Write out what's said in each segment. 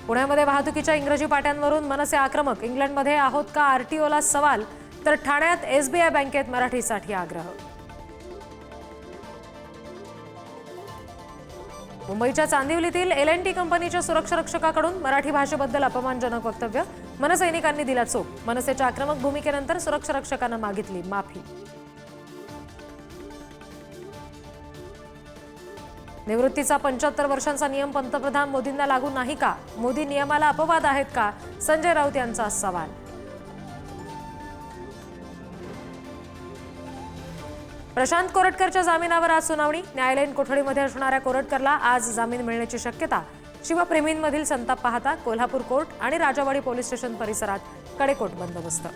पुण्यामध्ये वाहतुकीच्या इंग्रजी पाट्यांवरून मनसे आक्रमक. इंग्लंडमध्ये आहोत का आरटीओला सवाल, तर ठाण्यात एसबीआय बँकेत मराठीसाठी आग्रह. मुंबईच्या चांदिवलीतील L&T कंपनीच्या सुरक्षा रक्षकाकडून मराठी भाषेबद्दल अपमानजनक वक्तव्य. मनसैनिकांनी दिला चोप. मनसेच्या आक्रमक भूमिकेनंतर सुरक्षा रक्षकांना मागितली माफी. निवृत्तीचा 75 वर्षांचा नियम पंतप्रधान मोदींना लागू नाही का? मोदी नियमाला अपवाद आहेत का? संजय राऊत यांचा सवाल. प्रशांत कोरटकरच्या जामिनावर आज सुनावणी. न्यायालयीन कोठडीमध्ये असणाऱ्या कोरटकरला आज जामीन मिळण्याची शक्यता. शिवप्रेमींमधील संताप पाहता कोल्हापूर कोर्ट आणि राजावाडी पोलीस स्टेशन परिसरात कडेकोट बंदोबस्त.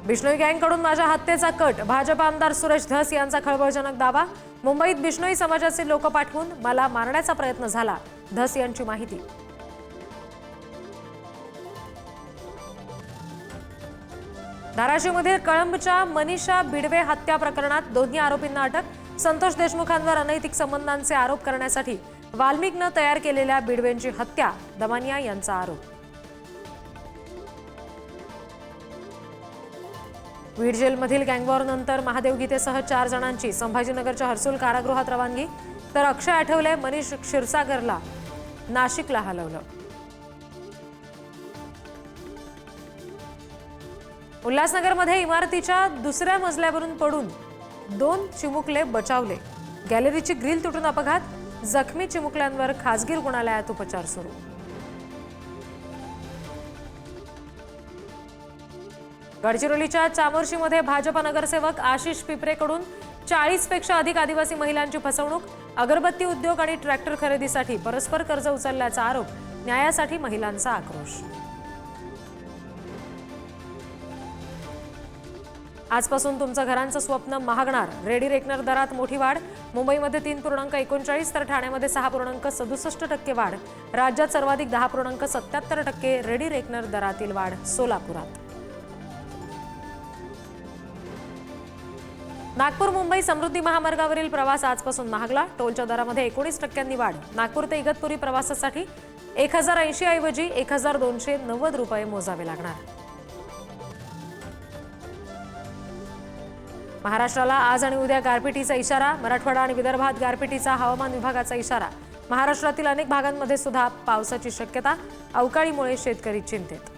बिश्नोई गँगकडून माझ्या हत्येचा कट. भाजप आमदार सुरेश धस यांचा खळबळजनक दावा. मुंबईत बिश्नोई समाजाचे लोक पाठवून मला मारण्याचा प्रयत्न झाला. धस यांची माहिती. धाराशिवमध्ये कळंबच्या मनीषा बिडवे हत्या प्रकरणात दोन्ही आरोपींना अटक. संतोष देशमुखांवर अनैतिक संबंधांचे आरोप करण्यासाठी वाल्मिकनं तयार केलेल्या बिडवेंची हत्या. दमानिया यांचा आरोप. बीड जेलमधील गँगवॉरनंतर महादेव गीतेसह 4 जणांची संभाजीनगरच्या हर्सुल कारागृहात रवानगी. तर अक्षय आठवले मनीष क्षीरसागरला नाशिकला हलवलं. उल्हासनगरमध्ये इमारतीच्या दुसऱ्या मजल्यावरून पडून 2 चिमुकले बचावले. गॅलरीची ग्रिल तुटून अपघात. जखमी चिमुकल्यांवर खासगी रुग्णालयात उपचार सुरू. गडचिरोलीच्या चामोर्शीमध्ये भाजप नगरसेवक आशिष पिपरेकडून 40 पेक्षा अधिक आदिवासी महिलांची फसवणूक. अगरबत्ती उद्योग आणि ट्रॅक्टर खरेदीसाठी परस्पर कर्ज उचलल्याचा आरोप. न्यायासाठी महिलांचा आक्रोश. आजपासून तुमचं घरांचं स्वप्न महागणार. रेडी रेकनर दरात मोठी वाढ. मुंबईमध्ये 3.39 तर ठाण्यामध्ये 6.67% वाढ. राज्यात सर्वाधिक 10.77% रेडी रेकनर दरातील वाढ सोलापुरात. नागपूर मुंबई समृद्धी महामार्गावरील प्रवास आजपासून महागला. टोलच्या दरामध्ये 19% वाढ. नागपूर ते इगतपुरी प्रवासासाठी 1080 ऐवजी 1290 रुपये मोजावे लागणार. महाराष्ट्राला आज आणि उद्या गारपिटीचा इशारा. मराठवाडा आणि विदर्भात गारपिटीचा हवामान विभागाचा इशारा. महाराष्ट्रातील अनेक भागांमध्ये सुद्धा पावसाची शक्यता. अवकाळीमुळे शेतकरी चिंतेत.